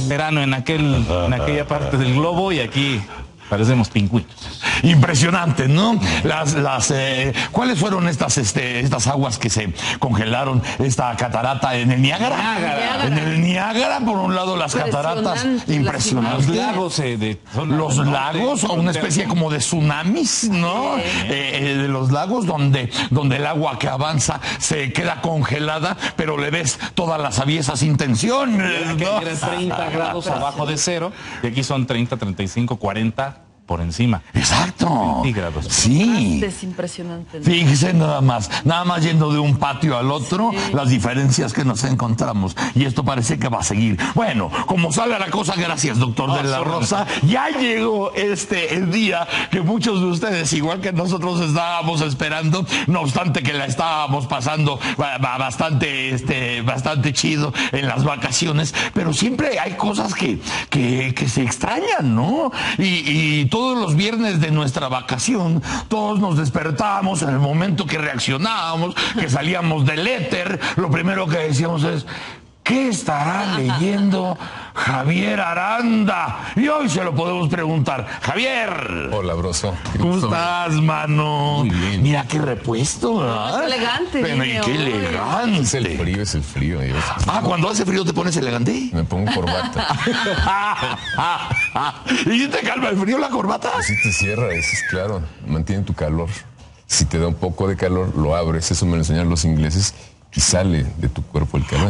verano en aquella parte del globo y aquí parecemos pingüinos. Impresionante, ¿no? ¿Cuáles fueron estas aguas que se congelaron, esta catarata en el Niágara? En el Niágara, por un lado, las cataratas impresionantes. Los lagos, o una especie como de tsunamis, ¿no? De los lagos donde el agua que avanza se queda congelada, pero le ves todas las aviesas intenciones, ¿no? Eran 30 grados abajo de cero y aquí son 30, 35, 40 por encima. Exacto. Grados. Sí. Es impresionante, ¿no? Fíjese nada más yendo de un patio al otro, las diferencias que nos encontramos. Y esto parece que va a seguir. Bueno, como sale la cosa, gracias, doctor de la Rosa. Ya llegó el día que muchos de ustedes, igual que nosotros, estábamos esperando, no obstante que la estábamos pasando bastante chido en las vacaciones, pero siempre hay cosas que se extrañan, ¿no? Y todos los viernes de nuestra vacación, todos nos despertábamos en el momento que reaccionábamos, que salíamos del éter, lo primero que decíamos es: ¿qué estará leyendo Javier Aranda? Y hoy se lo podemos preguntar. Javier. Hola, broso. ¿Cómo estás, mano? Muy bien. Mira qué repuesto, ¿verdad? Es elegante. Pero, y qué elegante. Es el frío. Dios. Cuando hace frío te pones elegante. Me pongo corbata. ¿Y te calma el frío la corbata? Así te cierra, eso es claro. Mantiene tu calor. Si te da un poco de calor, lo abres. Eso me lo enseñaron los ingleses. Y sale de tu cuerpo el calor.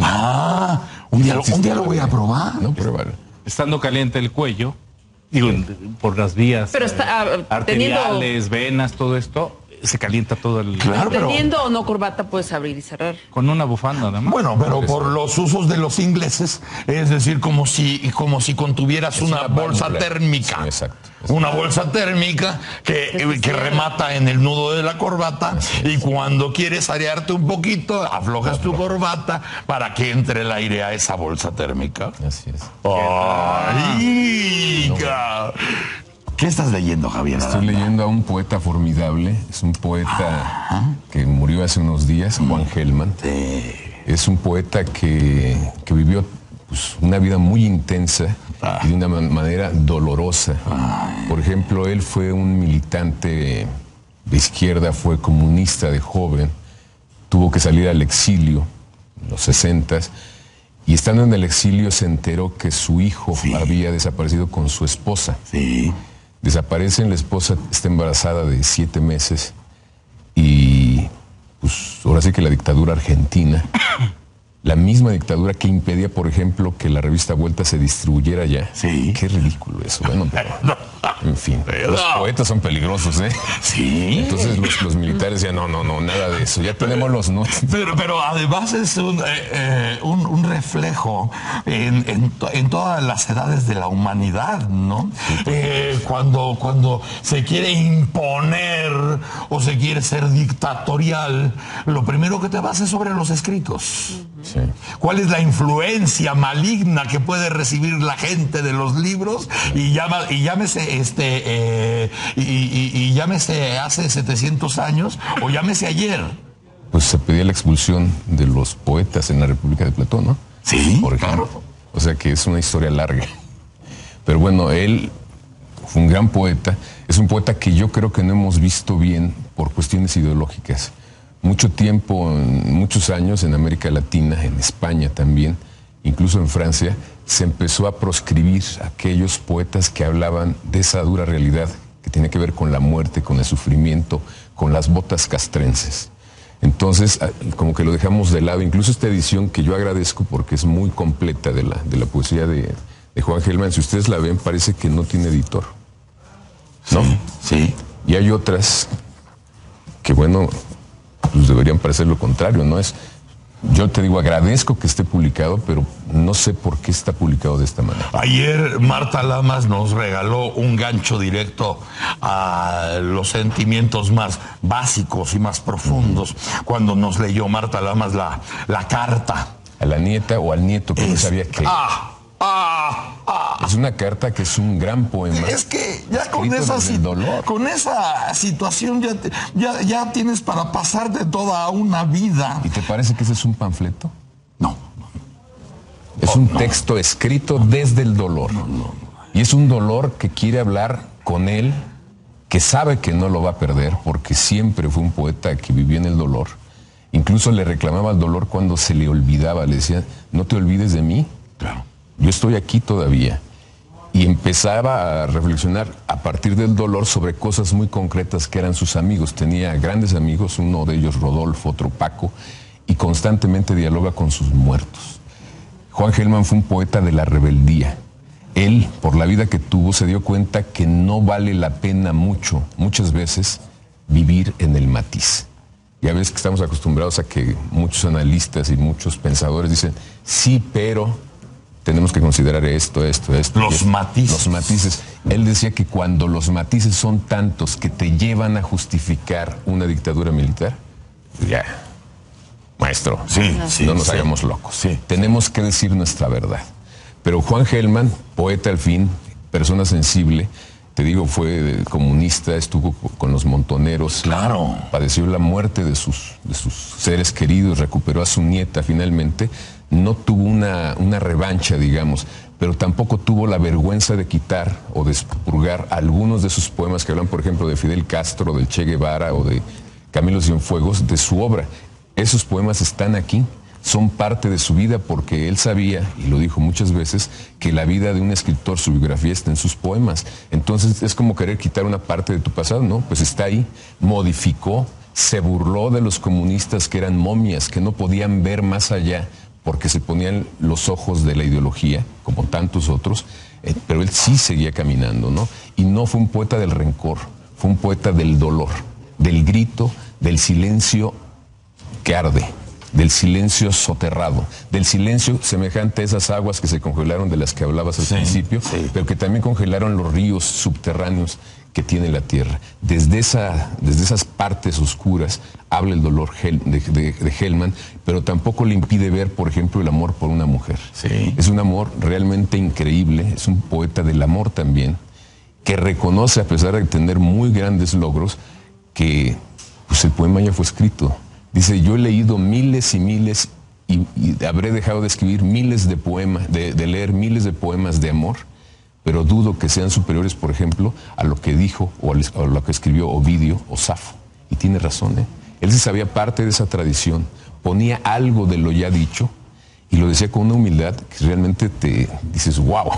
Un día lo voy a probar. No, pruébalo. Estando caliente el cuello, digo, por las vías Pero está arteriales, venas, todo esto, se calienta todo el... Claro, pero... Teniendo o no corbata puedes abrir y cerrar. Con una bufanda, nada más. Bueno, pero por los usos de los ingleses, es decir, como si contuvieras una bolsa térmica. Sí, exacto. Una bolsa térmica que remata en el nudo de la corbata, y cuando quieres arearte un poquito, aflojas tu corbata para que entre el aire a esa bolsa térmica. Así es. ¡Ay! ¿Qué estás leyendo, Javier? Estoy leyendo a un poeta formidable. Es un poeta que murió hace unos días, Juan Gelman. Sí. Es un poeta que vivió una vida muy intensa y de una manera dolorosa. Por ejemplo, él fue un militante de izquierda, fue comunista de joven, tuvo que salir al exilio en los 60s, y estando en el exilio se enteró que su hijo había desaparecido con su esposa. Sí. Desaparecen, la esposa está embarazada de 7 meses y pues ahora sí que la dictadura argentina, la misma dictadura que impedía, por ejemplo, que la revista Vuelta se distribuyera ya. Sí. Qué ridículo eso. Bueno, pero, en fin, los poetas son peligrosos, ¿eh? Sí. Entonces los militares decían, no, nada de eso. Ya tenemos los notes. Pero además es un reflejo en todas las edades de la humanidad, ¿no? Cuando se quiere imponer o se quiere ser dictatorial, lo primero que te vas es sobre los escritos. Sí. ¿Cuál es la influencia maligna que puede recibir la gente de los libros? Y llámese hace 700 años o llámese ayer. Pues se pedía la expulsión de los poetas en la República de Platón, ¿no? Sí, por ejemplo. claro. O sea que es una historia larga. Pero bueno, él fue un gran poeta. Es un poeta que yo creo que no hemos visto bien por cuestiones ideológicas. Mucho tiempo, muchos años en América Latina, en España también, incluso en Francia, se empezó a proscribir a aquellos poetas que hablaban de esa dura realidad que tiene que ver con la muerte, con el sufrimiento, con las botas castrenses. Entonces, como que lo dejamos de lado. Incluso esta edición, que yo agradezco porque es muy completa de la poesía de Juan Gelman, si ustedes la ven, parece que no tiene editor, ¿no? Sí. Y hay otras que, bueno, pues deberían parecer lo contrario, ¿no? Yo te digo, agradezco que esté publicado, pero no sé por qué está publicado de esta manera. Ayer Marta Lamas nos regaló un gancho directo a los sentimientos más básicos y más profundos cuando nos leyó Marta Lamas la carta. A la nieta o al nieto, que no sabía qué. Es una carta que es un gran poema. Es que ya con esa situación ya tienes para pasarte toda una vida. ¿Y te parece que ese es un panfleto? No. Es un texto escrito desde el dolor. Y es un dolor que quiere hablar con él, que sabe que no lo va a perder, porque siempre fue un poeta que vivió en el dolor. Incluso le reclamaba al dolor cuando se le olvidaba. Le decía, no te olvides de mí. Claro. Yo estoy aquí todavía. Y empezaba a reflexionar a partir del dolor sobre cosas muy concretas que eran sus amigos. Tenía grandes amigos, uno de ellos Rodolfo, otro Paco, y constantemente dialoga con sus muertos. Juan Gelman fue un poeta de la rebeldía. Él, por la vida que tuvo, se dio cuenta que no vale la pena muchas veces, vivir en el matiz. Ya ves que estamos acostumbrados a que muchos analistas y muchos pensadores dicen, sí, pero tenemos que considerar esto. Los matices. Los matices. Él decía que cuando los matices son tantos que te llevan a justificar una dictadura militar, ya, maestro, no nos hagamos locos. Sí. Tenemos que decir nuestra verdad. Pero Juan Gelman, poeta al fin, persona sensible, te digo, fue comunista, estuvo con los montoneros. Claro. Padeció la muerte de sus seres queridos, recuperó a su nieta finalmente. No tuvo una revancha, digamos, pero tampoco tuvo la vergüenza de quitar o de expurgar algunos de sus poemas que hablan, por ejemplo, de Fidel Castro, del Che Guevara o de Camilo Cienfuegos, de su obra. Esos poemas están aquí. Son parte de su vida porque él sabía, y lo dijo muchas veces, que la vida de un escritor, su biografía está en sus poemas. Entonces es como querer quitar una parte de tu pasado, ¿no? Pues está ahí. Modificó, se burló de los comunistas que eran momias, que no podían ver más allá porque se ponían los ojos de la ideología, como tantos otros, pero él sí seguía caminando, ¿no? Y no fue un poeta del rencor, fue un poeta del dolor, del grito, del silencio que arde, del silencio soterrado, del silencio semejante a esas aguas que se congelaron de las que hablabas al principio, pero que también congelaron los ríos subterráneos que tiene la tierra. Desde esas partes oscuras habla el dolor de Gelman, pero tampoco le impide ver, por ejemplo, el amor por una mujer. Sí. Es un amor realmente increíble, es un poeta del amor también, que reconoce, a pesar de tener muy grandes logros, que pues, el poema ya fue escrito. Dice, yo he leído miles y miles y habré dejado de escribir miles de poemas, de leer miles de poemas de amor, pero dudo que sean superiores, por ejemplo, a lo que dijo o a lo que escribió Ovidio o Safo. Y tiene razón, ¿eh? Él se sabía parte de esa tradición, ponía algo de lo ya dicho y lo decía con una humildad que realmente te dices, wow.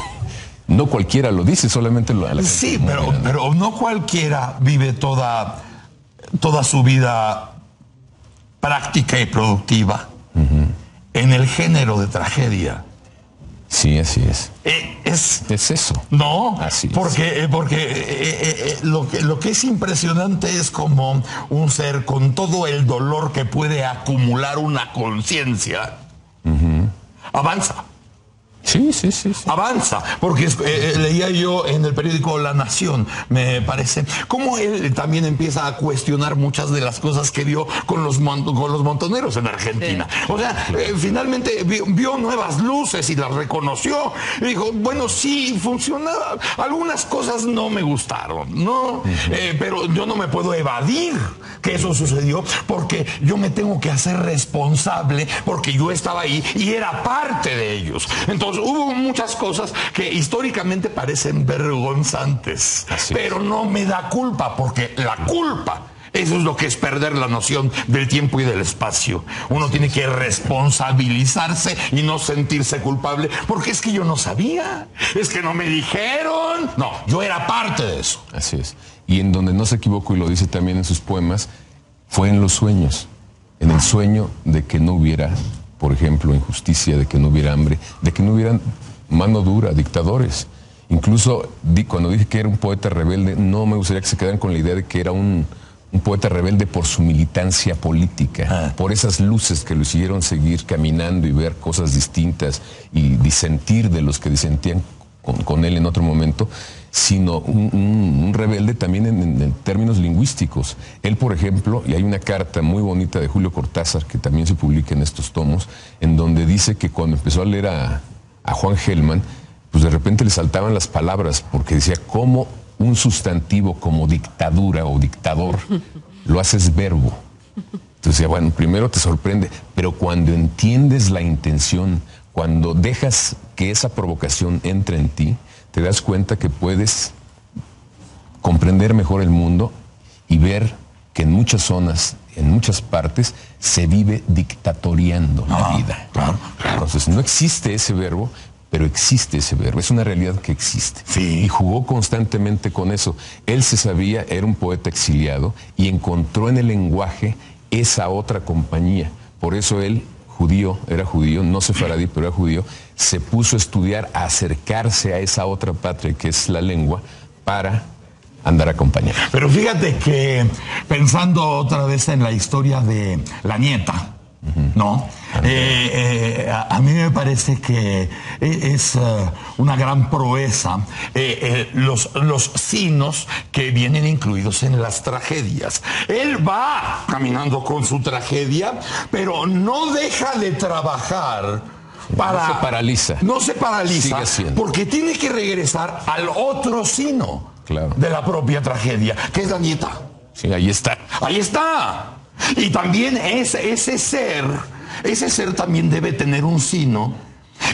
No cualquiera lo dice, solamente a la Sí, gente pero no cualquiera vive toda su vida práctica y productiva en el género de tragedia. Sí, así es. Es eso. No, así es. porque lo que es impresionante es como un ser con todo el dolor que puede acumular una conciencia avanza. Sí. Avanza, porque leía yo en el periódico La Nación, me parece, cómo él también empieza a cuestionar muchas de las cosas que vio con los montoneros en Argentina. Sí. O sea, finalmente vio nuevas luces y las reconoció. Y dijo, bueno, sí, funcionaba. Algunas cosas no me gustaron, ¿no? Pero yo no me puedo evadir que eso sucedió porque yo me tengo que hacer responsable porque yo estaba ahí y era parte de ellos. Entonces, hubo muchas cosas que históricamente parecen vergonzantes, pero no me da culpa, porque la culpa, eso es lo que es perder la noción del tiempo y del espacio. Uno tiene que responsabilizarse y no sentirse culpable, porque es que yo no sabía, es que no me dijeron. No, yo era parte de eso. Así es. Y en donde no se equivocó, y lo dice también en sus poemas, fue en los sueños, en el sueño de que no hubiera, por ejemplo, injusticia, de que no hubiera hambre, de que no hubiera mano dura, dictadores. Incluso cuando dije que era un poeta rebelde, no me gustaría que se quedaran con la idea de que era un poeta rebelde por su militancia política, por esas luces que lo hicieron seguir caminando y ver cosas distintas y disentir de los que disentían con él en otro momento, sino un rebelde también en términos lingüísticos. Él, por ejemplo, y hay una carta muy bonita de Julio Cortázar, que también se publica en estos tomos, en donde dice que cuando empezó a leer a Juan Gelman, pues de repente le saltaban las palabras, porque decía, ¿cómo un sustantivo como dictadura o dictador lo haces verbo? Entonces, bueno, primero te sorprende, pero cuando entiendes la intención, Cuando dejas que esa provocación entre en ti, te das cuenta que puedes comprender mejor el mundo y ver que en muchas zonas, en muchas partes, se vive dictatoriando la vida. Claro. Entonces, no existe ese verbo, pero existe ese verbo. Es una realidad que existe. Sí. Y jugó constantemente con eso. Él se sabía, era un poeta exiliado, y encontró en el lenguaje esa otra compañía. Por eso él, era judío, no sefaradí, pero era judío, se puso a estudiar, a acercarse a esa otra patria que es la lengua, para andar acompañado. Pero fíjate que pensando otra vez en la historia de la nieta, ¿no? A mí me parece que es una gran proeza los signos que vienen incluidos en las tragedias. Él va caminando con su tragedia, pero no deja de trabajar. No se paraliza. No se paraliza. Sigue haciendo. Porque tiene que regresar al otro signo, claro, de la propia tragedia, que es la nieta. Sí, ahí está. Ahí está. Y también ese ser también debe tener un signo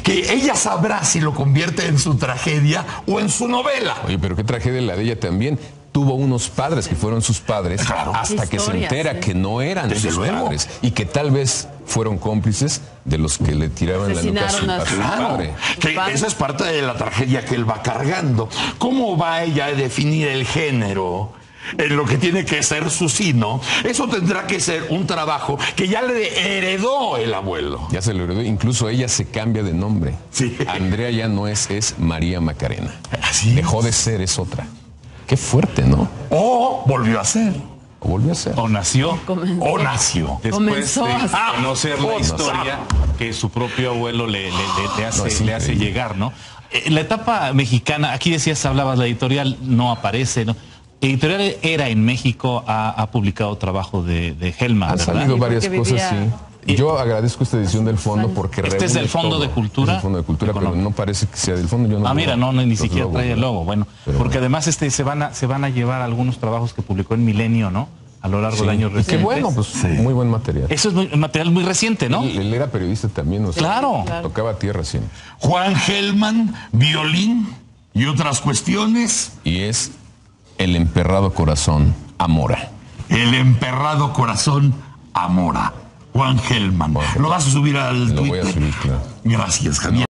que ella sabrá si lo convierte en su tragedia o en su novela. Oye, pero qué tragedia la de ella también. Tuvo unos padres que fueron sus padres, claro, hasta que se entera, sí, que no eran desde sus luego padres y que tal vez fueron cómplices de los que le tiraban la nuca a su padre. Que esa es parte de la tragedia que él va cargando. ¿Cómo va ella a definir el género en lo que tiene que ser su signo? Eso tendrá que ser un trabajo que ya le heredó el abuelo. Ya se lo heredó, incluso ella se cambia de nombre. Sí. Andrea ya no es María Macarena. Así dejó de ser, es otra. Qué fuerte, ¿no? O volvió a ser. O volvió a ser. O nació. O nació. Después de a conocer la historia que su propio abuelo le hace llegar, ¿no? La etapa mexicana, aquí decías, hablabas, la editorial no aparece, ¿no? Editorial Era en México ha publicado trabajo de Hellman, Han ¿verdad? salido varias cosas, sí. Yo agradezco esta edición del fondo porque ¿Este es del Fondo de Cultura? Es el Fondo de Cultura, pero no parece que sea del fondo. Yo no mira, ni siquiera trae el logo. Bueno, pero porque además se van a llevar algunos trabajos que publicó en Milenio, ¿no? A lo largo del año reciente. Qué bueno, pues muy buen material. Eso es material muy reciente, ¿no? Él era periodista también, o sea, claro. Tocaba tierra siempre. Juan Hellman, violín y otras cuestiones. Y es El emperrado corazón, Amora. El emperrado corazón, Amora. Juan Hellman. ¿Lo vas a subir al Twitter? Lo voy a subir, claro. Gracias, Javier.